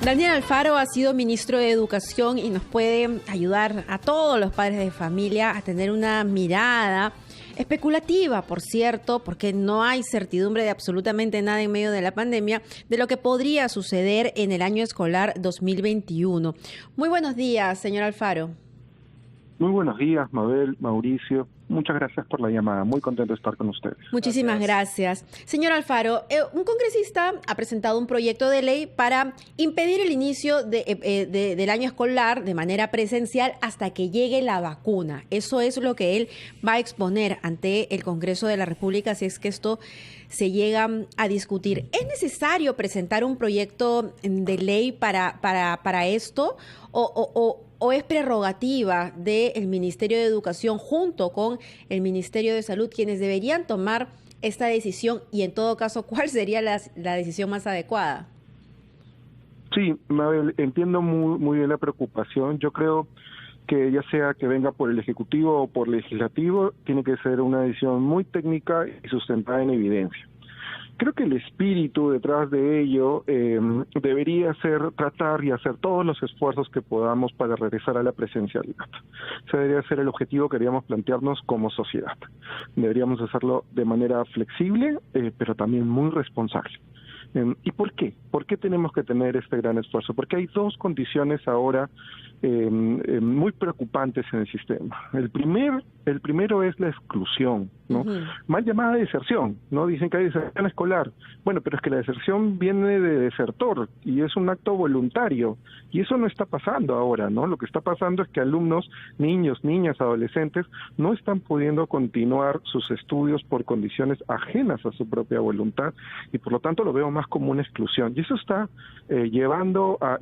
Daniel Alfaro ha sido ministro de Educación y nos puede ayudar a todos los padres de familia a tener una mirada especulativa, por cierto, porque no hay certidumbre de absolutamente nada en medio de la pandemia, de lo que podría suceder en el año escolar 2021. Muy buenos días, señor Alfaro. Muy buenos días, Mabel, Mauricio. Muchas gracias por la llamada. Muy contento de estar con ustedes. Muchísimas gracias. Señor Alfaro, un congresista ha presentado un proyecto de ley para impedir el inicio del año escolar de manera presencial hasta que llegue la vacuna. Eso es lo que él va a exponer ante el Congreso de la República si es que esto se llega a discutir. ¿Es necesario presentar un proyecto de ley para esto o es prerrogativa del Ministerio de Educación junto con el Ministerio de Salud quienes deberían tomar esta decisión y en todo caso, ¿cuál sería la decisión más adecuada? Sí, Mabel, entiendo muy bien la preocupación. Yo creo que ya sea que venga por el Ejecutivo o por el Legislativo, tiene que ser una decisión muy técnica y sustentada en evidencia. Creo que el espíritu detrás de ello debería ser tratar y hacer todos los esfuerzos que podamos para regresar a la presencialidad. Ese debería ser el objetivo que deberíamos plantearnos como sociedad. Deberíamos hacerlo de manera flexible, pero también muy responsable. ¿Y por qué? ¿Por qué tenemos que tener este gran esfuerzo? Porque hay dos condiciones ahora muy preocupantes en el sistema. El primero es la exclusión, ¿no? Mal llamada deserción, ¿no? Dicen que hay deserción escolar. Bueno, pero es que la deserción viene de desertor y es un acto voluntario. Y eso no está pasando ahora, ¿no? Lo que está pasando es que alumnos, niños, niñas, adolescentes, no están pudiendo continuar sus estudios por condiciones ajenas a su propia voluntad y por lo tanto lo veo más como una exclusión. Y eso está llegando a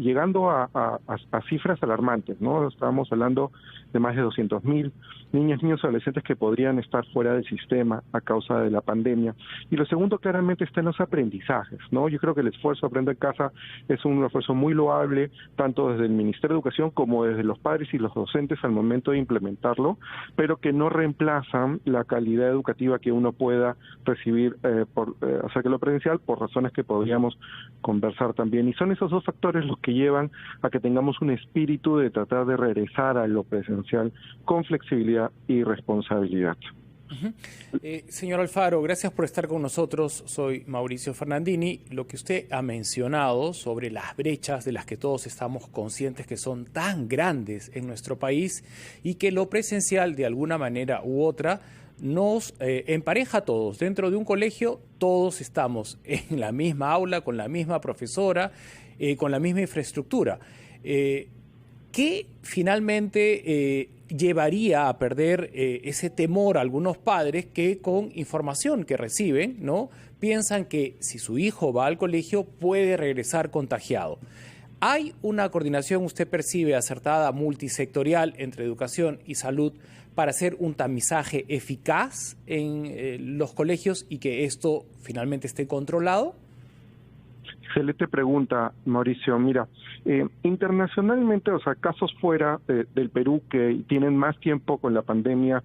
cifras alarmantes, ¿no? Estábamos hablando de más de 200.000 niñas, niños, adolescentes que podrían estar fuera del sistema a causa de la pandemia. Y lo segundo claramente está en los aprendizajes, ¿no? Yo creo que el esfuerzo Aprende en Casa es un esfuerzo muy loable, tanto desde el Ministerio de Educación como desde los padres y los docentes al momento de implementarlo, pero que no reemplazan la calidad educativa que uno pueda recibir acerca de lo presencial por razones que podríamos conversar también. Y son esos dos factores los que llevan a que tengamos un espíritu de tratar de regresar a lo presencial con flexibilidad y responsabilidad. Señor Alfaro, gracias por estar con nosotros. Soy Mauricio Fernandini. Lo que usted ha mencionado sobre las brechas de las que todos estamos conscientes que son tan grandes en nuestro país y que lo presencial de alguna manera u otra nos empareja a todos. Dentro de un colegio todos estamos en la misma aula, con la misma profesora, con la misma infraestructura. ¿Qué finalmente llevaría a perder ese temor a algunos padres que con información que reciben, ¿no?, piensan que si su hijo va al colegio puede regresar contagiado? ¿Hay una coordinación, usted percibe, acertada, multisectorial entre educación y salud para hacer un tamizaje eficaz en los colegios y que esto finalmente esté controlado? Excelente pregunta, Mauricio. Mira, internacionalmente, o sea, casos fuera del Perú que tienen más tiempo con la pandemia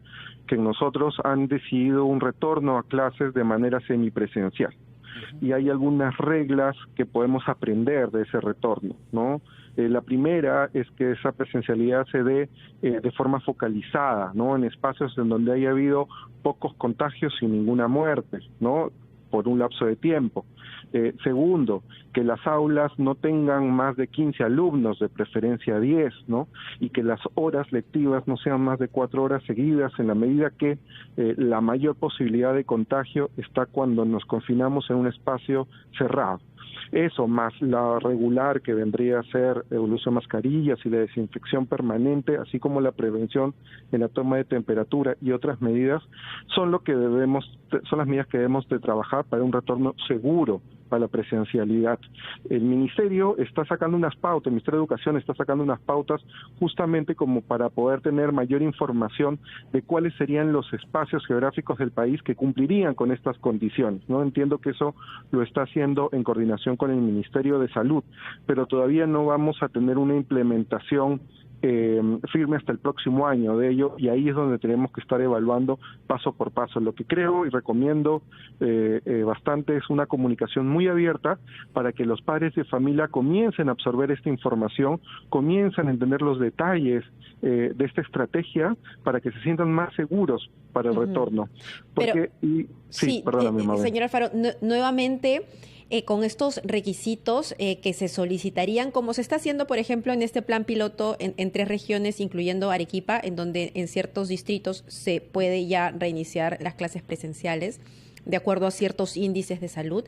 que nosotros han decidido un retorno a clases de manera semipresencial. Y hay algunas reglas que podemos aprender de ese retorno, ¿no? La primera es que esa presencialidad se dé de forma focalizada, ¿no? En espacios en donde haya habido pocos contagios y ninguna muerte, ¿no?, por un lapso de tiempo. Segundo, que las aulas no tengan más de 15 alumnos, de preferencia 10, ¿no? Y que las horas lectivas no sean más de 4 horas seguidas, en la medida que la mayor posibilidad de contagio está cuando nos confinamos en un espacio cerrado. Eso, más la regular que vendría a ser el uso de mascarillas y la desinfección permanente, así como la prevención en la toma de temperatura y otras medidas, son las medidas que debemos de trabajar para un retorno seguro a la presencialidad. El Ministerio está sacando unas pautas, el Ministerio de Educación está sacando unas pautas justamente como para poder tener mayor información de cuáles serían los espacios geográficos del país que cumplirían con estas condiciones, ¿no? Entiendo que eso lo está haciendo en coordinación con el Ministerio de Salud, pero todavía no vamos a tener una implementación firme hasta el próximo año de ello, y ahí es donde tenemos que estar evaluando paso por paso. Lo que creo y recomiendo bastante es una comunicación muy abierta para que los padres de familia comiencen a absorber esta información, comiencen a entender los detalles de esta estrategia para que se sientan más seguros para el retorno. Porque, perdóname, Mabel. Señor Alfaro, nuevamente, con estos requisitos que se solicitarían, como se está haciendo, por ejemplo, en este plan piloto en 3 regiones, incluyendo Arequipa, en donde en ciertos distritos se puede ya reiniciar las clases presenciales de acuerdo a ciertos índices de salud.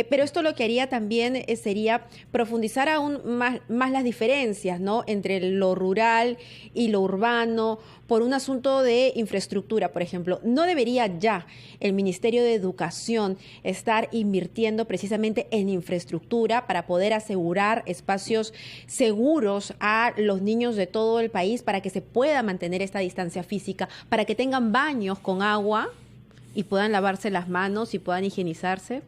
Pero esto lo que haría también sería profundizar aún más las diferencias, ¿no?, entre lo rural y lo urbano, por un asunto de infraestructura, por ejemplo. ¿No debería ya el Ministerio de Educación estar invirtiendo precisamente en infraestructura para poder asegurar espacios seguros a los niños de todo el país, para que se pueda mantener esta distancia física, para que tengan baños con agua y puedan lavarse las manos y puedan higienizarse?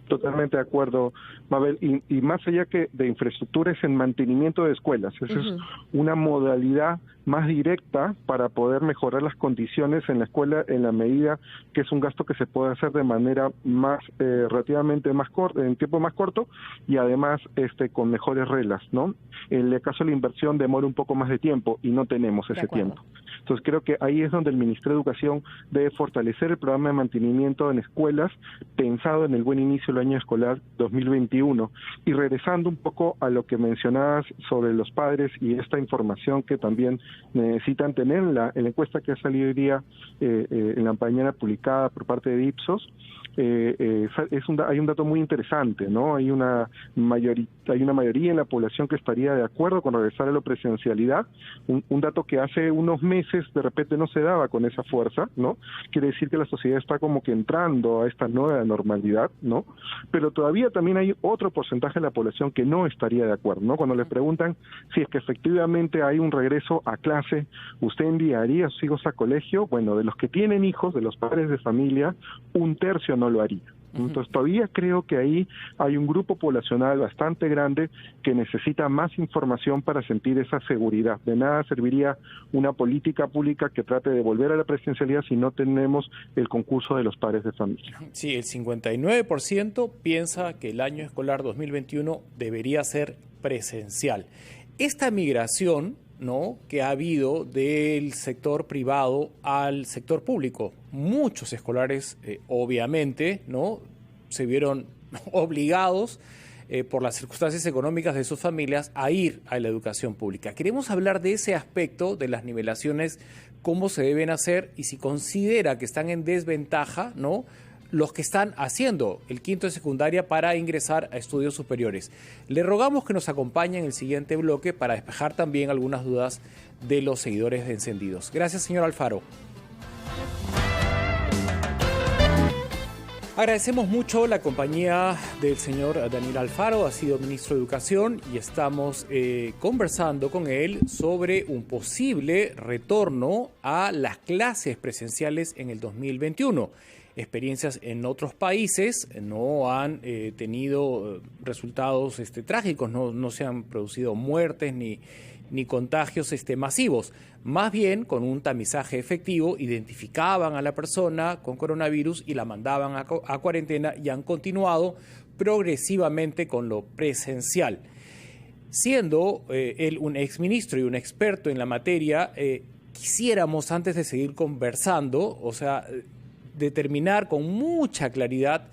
Totalmente de acuerdo, Mabel, y más allá que de infraestructura es en mantenimiento de escuelas. Esa es una modalidad más directa para poder mejorar las condiciones en la escuela, en la medida que es un gasto que se puede hacer de manera más relativamente más corta, en tiempo más corto, y además con mejores reglas, ¿no? En el caso de la inversión demora un poco más de tiempo y no tenemos ese tiempo. Entonces creo que ahí es donde el Ministerio de Educación debe fortalecer el programa de mantenimiento en escuelas pensado en el buen inicio del año escolar 2021. Y regresando un poco a lo que mencionabas sobre los padres y esta información que también necesitan tener en la encuesta que ha salido hoy día en la mañana publicada por parte de Ipsos, hay un dato muy interesante, ¿no? Hay una mayoría en la población que estaría de acuerdo con regresar a la presencialidad, un dato que hace unos meses de repente no se daba con esa fuerza, ¿no? Quiere decir que la sociedad está como que entrando a esta nueva normalidad, ¿no? Pero todavía también hay otro porcentaje de la población que no estaría de acuerdo, ¿no? Cuando le preguntan si es que efectivamente hay un regreso a clase, ¿usted enviaría a sus hijos a colegio? Bueno, de los que tienen hijos, de los padres de familia, 1/3 no lo haría. Entonces todavía creo que ahí hay un grupo poblacional bastante grande que necesita más información para sentir esa seguridad. De nada serviría una política pública que trate de volver a la presencialidad si no tenemos el concurso de los padres de familia. Sí, el 59% piensa que el año escolar 2021 debería ser presencial. Esta migración, ¿no?, que ha habido del sector privado al sector público. Muchos escolares, obviamente, ¿no?, se vieron obligados por las circunstancias económicas de sus familias a ir a la educación pública. Queremos hablar de ese aspecto, de las nivelaciones, cómo se deben hacer y si considera que están en desventaja, ¿no?, los que están haciendo el quinto de secundaria para ingresar a estudios superiores. Le rogamos que nos acompañe en el siguiente bloque para despejar también algunas dudas de los seguidores de Encendidos. Gracias, señor Alfaro. Agradecemos mucho la compañía del señor Daniel Alfaro, ha sido ministro de Educación, y estamos conversando con él sobre un posible retorno a las clases presenciales en el 2021. Experiencias en otros países no han tenido resultados trágicos, no se han producido muertes ni contagios masivos. Más bien, con un tamizaje efectivo, identificaban a la persona con coronavirus y la mandaban a cuarentena, y han continuado progresivamente con lo presencial. Siendo él un exministro y un experto en la materia, quisiéramos, antes de seguir conversando, determinar con mucha claridad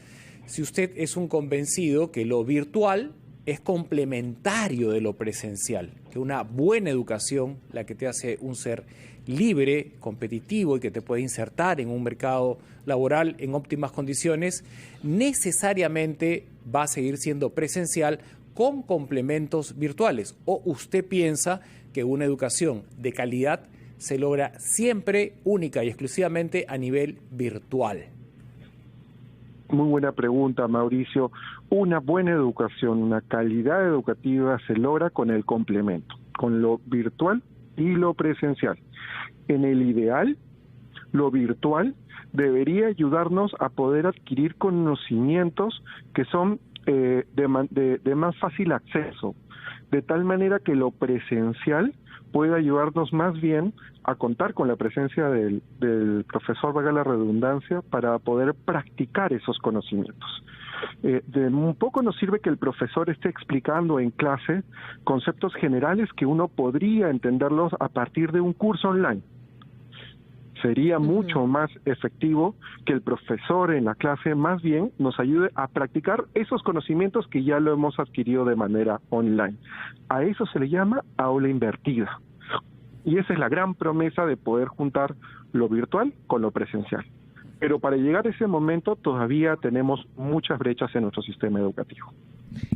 si usted es un convencido que lo virtual es complementario de lo presencial, que una buena educación, la que te hace un ser libre, competitivo y que te puede insertar en un mercado laboral en óptimas condiciones, necesariamente va a seguir siendo presencial con complementos virtuales. ¿O usted piensa que una educación de calidad se logra siempre, única y exclusivamente a nivel virtual? Muy buena pregunta, Mauricio. Una buena educación, una calidad educativa se logra con el complemento, con lo virtual y lo presencial. En el ideal, lo virtual debería ayudarnos a poder adquirir conocimientos que son de más fácil acceso. de tal manera que lo presencial puede ayudarnos más bien a contar con la presencia del profesor, valga la redundancia, para poder practicar esos conocimientos. De un poco nos sirve que el profesor esté explicando en clase conceptos generales que uno podría entenderlos a partir de un curso online. Sería mucho más efectivo que el profesor en la clase más bien nos ayude a practicar esos conocimientos que ya lo hemos adquirido de manera online. A eso se le llama aula invertida. Y esa es la gran promesa de poder juntar lo virtual con lo presencial. Pero para llegar a ese momento todavía tenemos muchas brechas en nuestro sistema educativo.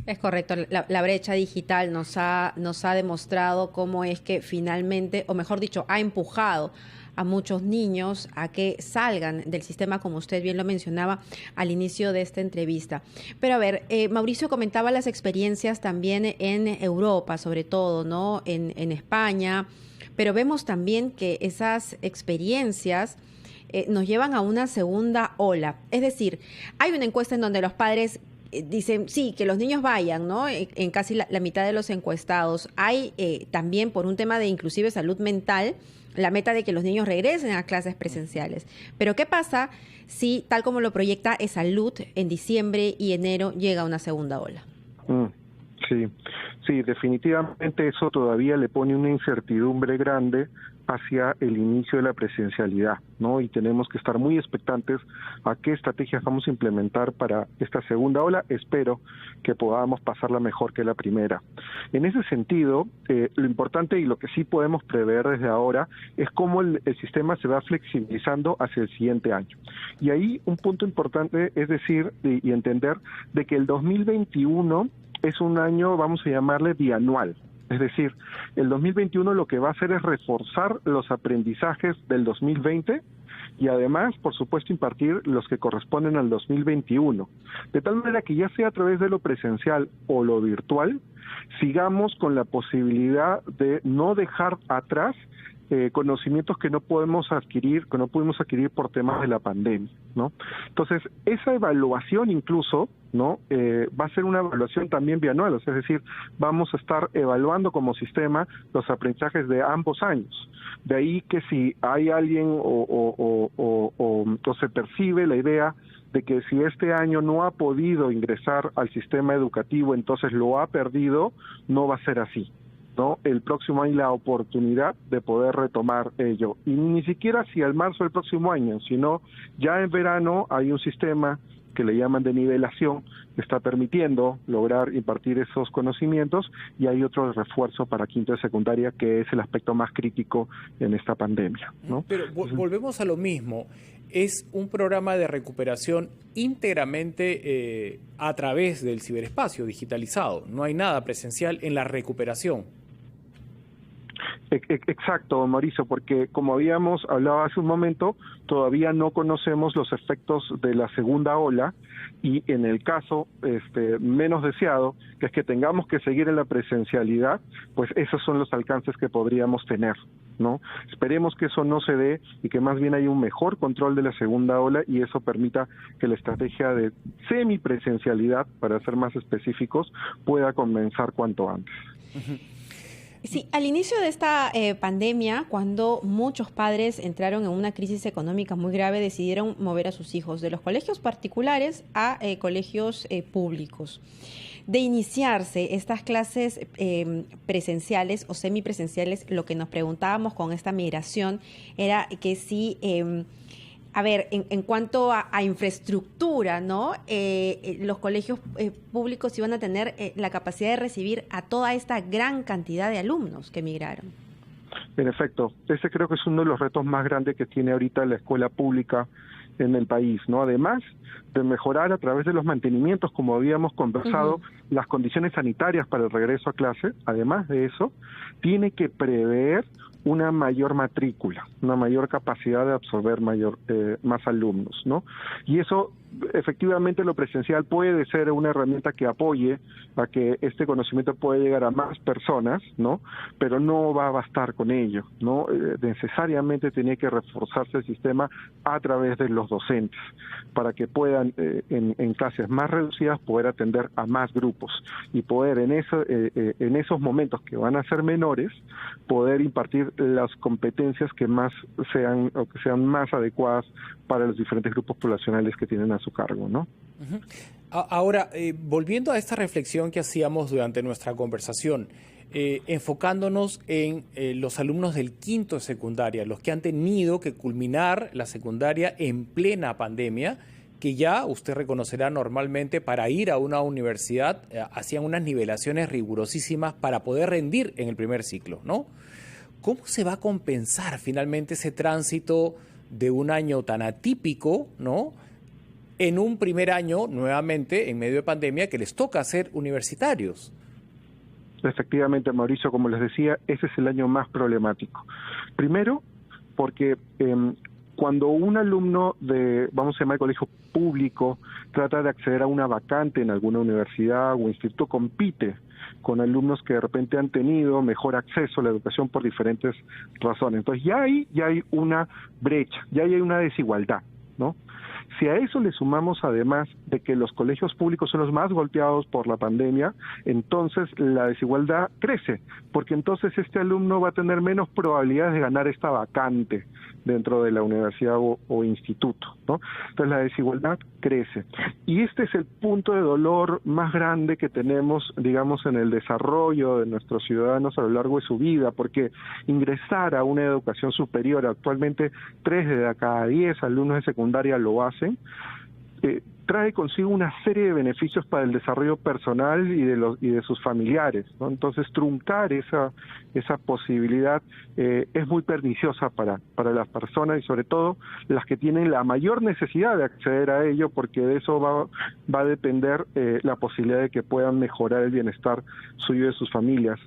Es correcto, la brecha digital nos ha demostrado cómo es que finalmente, o mejor dicho, ha empujado a muchos niños a que salgan del sistema, como usted bien lo mencionaba al inicio de esta entrevista. Pero a ver, Mauricio comentaba las experiencias también en Europa, sobre todo, ¿no? En España, pero vemos también que esas experiencias nos llevan a una segunda ola. Es decir, hay una encuesta en donde los padres dicen, sí, que los niños vayan, ¿no? En casi la mitad de los encuestados. Hay también, por un tema de inclusive salud mental, la meta de que los niños regresen a clases presenciales. Pero ¿qué pasa si, tal como lo proyecta Salud, en diciembre y enero llega una segunda ola? Sí, definitivamente eso todavía le pone una incertidumbre grande hacia el inicio de la presencialidad, ¿no? Y tenemos que estar muy expectantes a qué estrategias vamos a implementar para esta segunda ola. Espero que podamos pasarla mejor que la primera. En ese sentido, lo importante y lo que sí podemos prever desde ahora es cómo el sistema se va flexibilizando hacia el siguiente año. Y ahí un punto importante es decir y entender de que el 2021 es un año, vamos a llamarle bianual. Es decir, el 2021 lo que va a hacer es reforzar los aprendizajes del 2020 y además, por supuesto, impartir los que corresponden al 2021. De tal manera que ya sea a través de lo presencial o lo virtual, sigamos con la posibilidad de no dejar atrás conocimientos que no pudimos adquirir por temas de la pandemia, ¿no? Entonces, esa evaluación incluso, ¿no? Va a ser una evaluación también bianual, es decir, vamos a estar evaluando como sistema los aprendizajes de ambos años. De ahí que si hay alguien o se percibe la idea de que si este año no ha podido ingresar al sistema educativo, entonces lo ha perdido, no va a ser así, ¿no? El próximo año hay la oportunidad de poder retomar ello. Y ni siquiera si al marzo del próximo año, sino ya en verano hay un sistema que le llaman de nivelación, que está permitiendo lograr impartir esos conocimientos, y hay otro refuerzo para quinto de secundaria, que es el aspecto más crítico en esta pandemia, ¿no? Pero volvemos a lo mismo. Es un programa de recuperación íntegramente a través del ciberespacio digitalizado. No hay nada presencial en la recuperación. Exacto, Mauricio, porque como habíamos hablado hace un momento, todavía no conocemos los efectos de la segunda ola, y en el caso menos deseado, que es que tengamos que seguir en la presencialidad, pues esos son los alcances que podríamos tener, ¿no? Esperemos que eso no se dé y que más bien haya un mejor control de la segunda ola, y eso permita que la estrategia de semipresencialidad, para ser más específicos, pueda comenzar cuanto antes. Uh-huh. Sí, al inicio de esta pandemia, cuando muchos padres entraron en una crisis económica muy grave, decidieron mover a sus hijos de los colegios particulares a colegios públicos. De iniciarse estas clases presenciales o semipresenciales, lo que nos preguntábamos con esta migración era que si... en cuanto a infraestructura, ¿no? Los colegios públicos iban a tener la capacidad de recibir a toda esta gran cantidad de alumnos que migraron. En efecto, ese creo que es uno de los retos más grandes que tiene ahorita la escuela pública en el país, ¿no? Además de mejorar a través de los mantenimientos, como habíamos conversado, las condiciones sanitarias para el regreso a clase. Además de eso, tiene que prever una mayor matrícula, una mayor capacidad de absorber más alumnos, ¿no? Y eso, efectivamente, lo presencial puede ser una herramienta que apoye a que este conocimiento pueda llegar a más personas, ¿no? Pero no va a bastar con ello, ¿no? Necesariamente tiene que reforzarse el sistema a través de los docentes, para que puedan, en clases más reducidas, poder atender a más grupos. grupos y poder en esos momentos que van a ser menores, poder impartir las competencias que más sean o que sean más adecuadas para los diferentes grupos poblacionales que tienen a su cargo, ¿no? Uh-huh. Ahora, volviendo a esta reflexión que hacíamos durante nuestra conversación, enfocándonos en los alumnos del quinto de secundaria, los que han tenido que culminar la secundaria en plena pandemia, que ya usted reconocerá normalmente para ir a una universidad hacían unas nivelaciones rigurosísimas para poder rendir en el primer ciclo, ¿no? ¿Cómo se va a compensar finalmente ese tránsito de un año tan atípico, ¿no?, en un primer año, nuevamente, en medio de pandemia, que les toca ser universitarios? Efectivamente, Mauricio, como les decía, ese es el año más problemático. Primero, porque cuando un alumno de, vamos a llamar, colegio público, trata de acceder a una vacante en alguna universidad o instituto, compite con alumnos que de repente han tenido mejor acceso a la educación por diferentes razones. Entonces ya hay una brecha, ya hay una desigualdad, ¿no? Si a eso le sumamos además de que los colegios públicos son los más golpeados por la pandemia, entonces la desigualdad crece, porque entonces este alumno va a tener menos probabilidades de ganar esta vacante dentro de la universidad o instituto, ¿no? Entonces la desigualdad crece. Y este es el punto de dolor más grande que tenemos, digamos, en el desarrollo de nuestros ciudadanos a lo largo de su vida, porque ingresar a una educación superior, actualmente 3 de cada 10 alumnos de secundaria lo hacen, trae consigo una serie de beneficios para el desarrollo personal y de sus familiares, ¿no? Entonces truncar esa posibilidad es muy perniciosa para las personas y sobre todo las que tienen la mayor necesidad de acceder a ello, porque de eso va a depender la posibilidad de que puedan mejorar el bienestar suyo y de sus familias.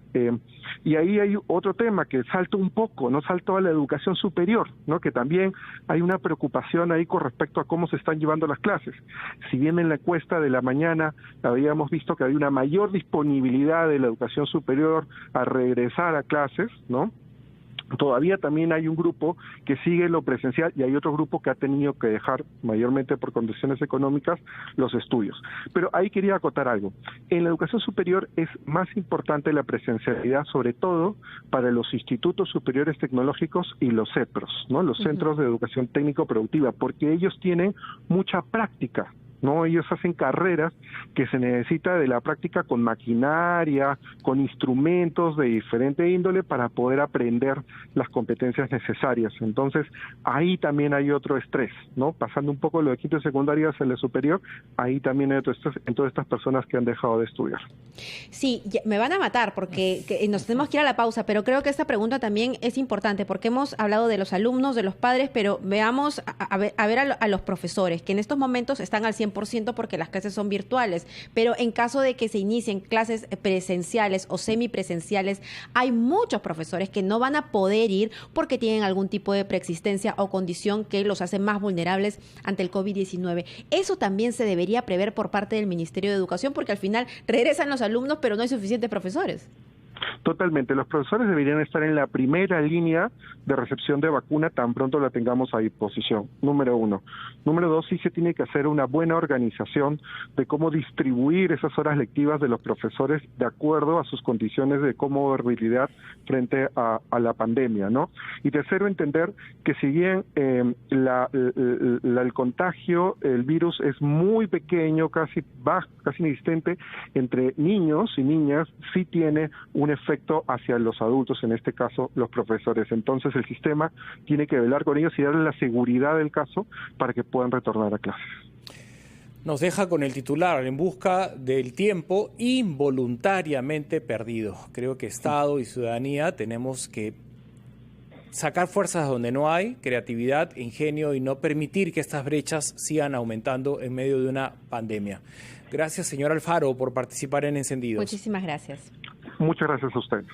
Y ahí hay otro tema que salta un poco, no saltó a la educación superior, ¿no? Que también hay una preocupación ahí con respecto a cómo se están llevando las clases. Si bien en la encuesta de la mañana habíamos visto que había una mayor disponibilidad de la educación superior a regresar a clases, ¿no?, todavía también hay un grupo que sigue lo presencial y hay otro grupo que ha tenido que dejar, mayormente por condiciones económicas, los estudios. Pero ahí quería acotar algo. En la educación superior es más importante la presencialidad, sobre todo para los institutos superiores tecnológicos y los CEPROS, ¿no?, los centros de educación técnico-productiva, porque ellos tienen mucha práctica, ¿no? Ellos hacen carreras que se necesita de la práctica con maquinaria, con instrumentos de diferente índole para poder aprender las competencias necesarias. Entonces, ahí también hay otro estrés, ¿no? Pasando un poco lo de quinto y secundaria hacia la superior, ahí también hay otro estrés en todas estas personas que han dejado de estudiar. Sí, me van a matar porque nos tenemos que ir a la pausa, pero creo que esta pregunta también es importante porque hemos hablado de los alumnos, de los padres, pero veamos a ver a los profesores, que en estos momentos están al 100% porque las clases son virtuales, pero en caso de que se inicien clases presenciales o semipresenciales, hay muchos profesores que no van a poder ir porque tienen algún tipo de preexistencia o condición que los hace más vulnerables ante el COVID-19. Eso también se debería prever por parte del Ministerio de Educación, porque al final regresan los alumnos, pero no hay suficientes profesores. Totalmente. Los profesores deberían estar en la primera línea de recepción de vacuna tan pronto la tengamos a disposición, número 1. Número 2, sí se tiene que hacer una buena organización de cómo distribuir esas horas lectivas de los profesores de acuerdo a sus condiciones de comorbilidad frente a la pandemia, ¿no? Y tercero, entender que si bien el contagio, el virus es muy pequeño, casi inexistente entre niños y niñas, sí tiene un efecto hacia los adultos, en este caso los profesores. Entonces el sistema tiene que velar con ellos y darles la seguridad del caso para que puedan retornar a clases. Nos deja con el titular: en busca del tiempo involuntariamente perdido. Creo que Estado y ciudadanía tenemos que sacar fuerzas donde no hay, creatividad, ingenio, y no permitir que estas brechas sigan aumentando en medio de una pandemia. Gracias, señor Alfaro, por participar en Encendidos. Muchísimas gracias. Muchas gracias a usted.